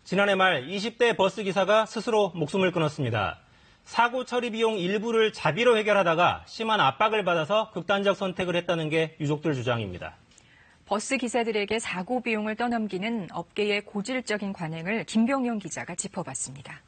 지난해 말 20대 버스 기사가 스스로 목숨을 끊었습니다. 사고 처리 비용 일부를 자비로 해결하다가 심한 압박을 받아서 극단적 선택을 했다는 게 유족들 주장입니다. 버스 기사들에게 사고 비용을 떠넘기는 업계의 고질적인 관행을 김병용 기자가 짚어봤습니다.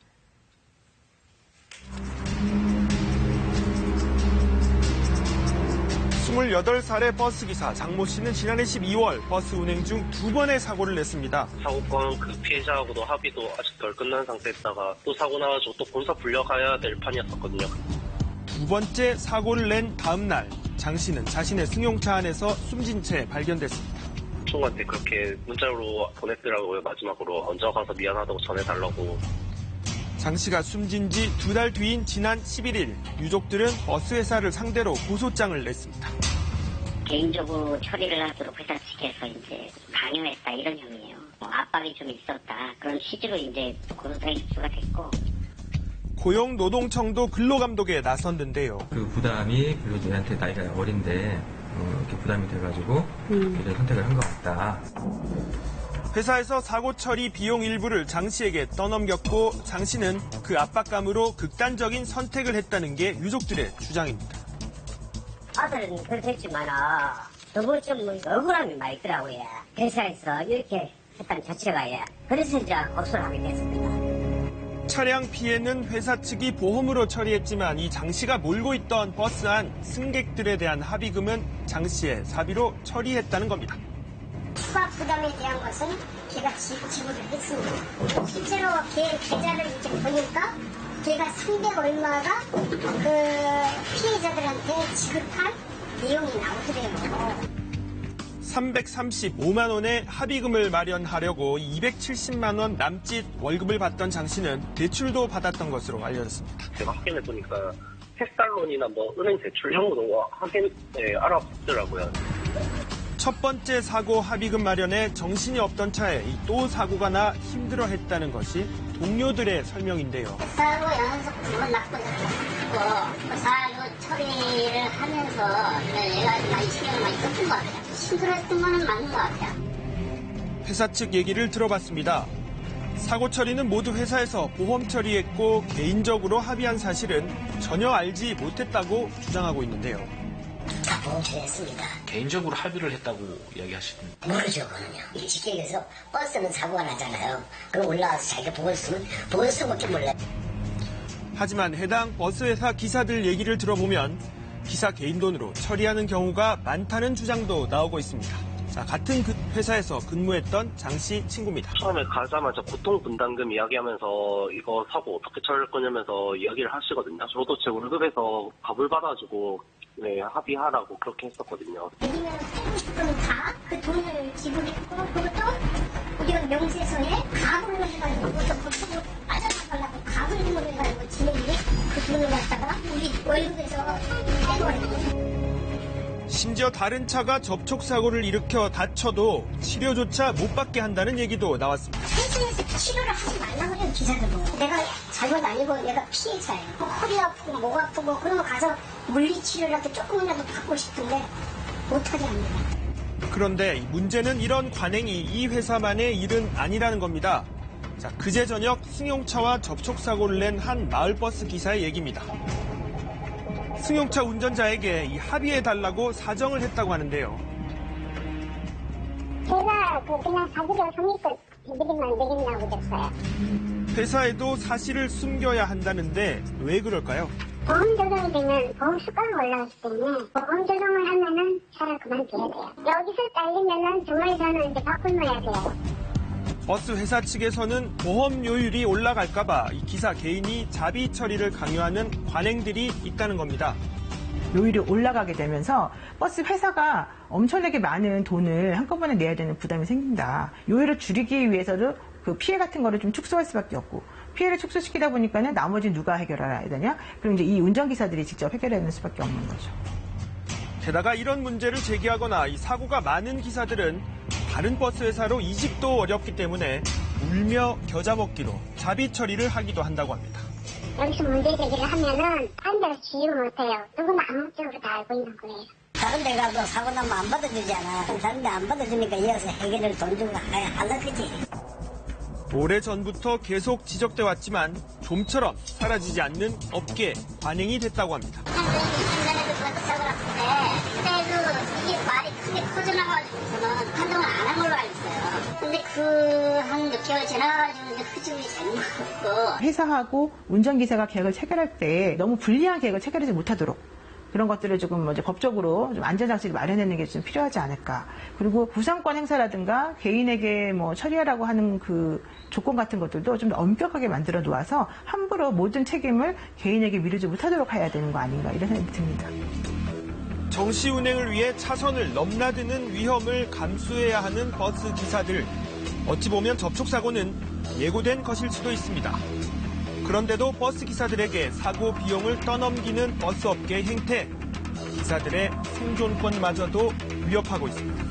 28살의 버스기사 장모 씨는 지난해 12월 버스 운행 중 2번의 사고를 냈습니다. 사고건 그 피해자하고도 합의도 아직 덜 끝난 상태였다가 또 사고 나가지고 또 본사 불려가야 될 판이었었거든요. 두 번째 사고를 낸 다음 날 장 씨는 자신의 승용차 안에서 숨진 채 발견됐습니다. 친구한테 그렇게 문자로 보냈더라고요. 마지막으로 먼저 가서 미안하다고 전해달라고. 장 씨가 숨진 지 2달 뒤인 지난 11일 유족들은 버스 회사를 상대로 고소장을 냈습니다. 개인적으로 처리를 하도록 회사 측에서 이제 강요했다 이런 혐의예요. 압박이 좀 있었다 그런 취지로 이제 고소장이 접수가 됐고. 고용노동청도 근로감독에 나섰는데요. 그 부담이 근로자한테 나이가 어린데 이렇게 부담이 돼가지고 이런 선택을 한 것 같다. 회사에서 사고 처리 비용 일부를 장 씨에게 떠넘겼고 장 씨는 그 압박감으로 극단적인 선택을 했다는 게 유족들의 주장입니다. 아들은 그렇겠지만 너무 좀 억울함이 많이 있더라고요. 회사에서 이렇게 했다는 자체가 그래서 이제 고소를 하게 됐습니다. 차량 피해는 회사 측이 보험으로 처리했지만 이 장 씨가 몰고 있던 버스 안 승객들에 대한 합의금은 장 씨의 사비로 처리했다는 겁니다. 추가 부담에 대한 것은 걔가 지불을 했습니다. 실제로 걔 계좌를 이렇게 보니까 걔가 300 얼마가 그 피해자들한테 지급할 내용이 나오더래요. 335만 원의 합의금을 마련하려고 270만 원 남짓 월급을 받던 장 씨는 대출도 받았던 것으로 알려졌습니다. 제가 확인해보니까 햇살론이나 은행 대출형으로 알아봤더라고요. 첫 번째 사고 합의금 마련에 정신이 없던 차에 또 사고가 나 힘들어했다는 것이 동료들의 설명인데요. 사고 연속 2번 나쁜 적도 사고 처리를 하면서 얘가 많이 신경을 많이 썼던 것 같아요. 힘들었던 거는 맞는 것 같아요. 회사 측 얘기를 들어봤습니다. 사고 처리는 모두 회사에서 보험 처리했고 개인적으로 합의한 사실은 전혀 알지 못했다고 주장하고 있는데요. 다 보험 처리했습니다. 개인적으로 합의를 했다고 이야기하시던데. 모르죠, 그거는요. 직계에서 버스는 사고가 나잖아요. 그럼 올라와서 자기가 보고 있으면 좀 몰라요. 하지만 해당 버스 회사 기사들 얘기를 들어보면 기사 개인 돈으로 처리하는 경우가 많다는 주장도 나오고 있습니다. 자, 같은 그 회사에서 근무했던 장 씨 친구입니다. 처음에 가자마자 고통분담금 이야기하면서 이거 사고 어떻게 처리할 거냐면서 이야기를 하시거든요. 저도 제 월급에서 밥을 받아주고 합의하라고 그렇게 했었거든요. 아니면 살고 싶으면 다 그 돈을 지불했고 그것도 우리가 명세서에 가불로 해가지고 그것도 빠져나가려고 가불로 해가지고 진행이 그 돈을 갖다가 우리 월급에서 빼버려요. 심지어 다른 차가 접촉사고를 일으켜 다쳐도 치료조차 못 받게 한다는 얘기도 나왔습니다. 회사에서 치료를 하지 말라고 해요, 기사들도. 내가 잘못 아니고 내가 피해자예요. 허리 아프고 목 아프고 그러면 가서 물리치료라도 조금이라도 받고 싶은데 못하게 합니다. 그런데 문제는 이런 관행이 이 회사만의 일은 아니라는 겁니다. 자, 그제 저녁 승용차와 접촉사고를 낸 한 마을버스 기사의 얘기입니다. 승용차 운전자에게 합의해달라고 사정을 했다고 하는데요. 제가 그냥 사실을 성립을 해드리면 안 되겠냐고 그랬어요. 회사에도 사실을 숨겨야 한다는데 왜 그럴까요? 보험 조정이 되면 보험 수가가 올라가기 때문에 보험 조정을 하면은 차를 그만둬야 돼요. 여기서 잘리면은 정말 저는 이제 바꾸어야 돼요. 버스 회사 측에서는 보험료율이 올라갈까봐 이 기사 개인이 자비 처리를 강요하는 관행들이 있다는 겁니다. 요율이 올라가게 되면서 버스 회사가 엄청나게 많은 돈을 한꺼번에 내야 되는 부담이 생긴다. 요율을 줄이기 위해서도 그 피해 같은 거를 좀 축소할 수밖에 없고 피해를 축소시키다 보니까는 나머지 누가 해결해야 되냐? 그럼 이제 이 운전기사들이 직접 해결해야 되는 수밖에 없는 거죠. 게다가 이런 문제를 제기하거나 이 사고가 많은 기사들은 다른 버스 회사로 이직도 어렵기 때문에 울며 겨자 먹기로 자비 처리를 하기도 한다고 합니다. 여기서 문제 제기를 하면은 다른 데서 지휘를 못해요. 누구나 암묵적으로 다 알고 있는 거예요. 다른 데 가도 사고 나면 안 받아주잖아. 다른 데 안 받아주니까 이어서 해결을 돈 주고 하려 그지. 오래전부터 계속 지적돼 왔지만 좀처럼 사라지지 않는 업계 관행이 됐다고 합니다. 작년에도 그것도 사고 났을 때 그때도 이게 말이 크게 퍼져나가지고서는 한동안 안 한 걸로 알고 있어요. 근데 그 한 6개월 지나가지고 이제 그 집이 잘못 먹고 회사하고 운전기사가 계약을 체결할 때 너무 불리한 계약을 체결하지 못하도록 그런 것들을 조금 이제 법적으로 좀 안전장치를 마련하는 게 좀 필요하지 않을까. 그리고 구상권 행사라든가 개인에게 뭐 처리하라고 하는 그 조건 같은 것들도 좀 더 엄격하게 만들어 놓아서 함부로 모든 책임을 개인에게 미루지 못하도록 해야 되는 거 아닌가 이런 생각이 듭니다. 정시 운행을 위해 차선을 넘나드는 위험을 감수해야 하는 버스 기사들. 어찌 보면 접촉사고는 예고된 것일 수도 있습니다. 그런데도 버스 기사들에게 사고 비용을 떠넘기는 버스 업계의 행태, 기사들의 생존권마저도 위협하고 있습니다.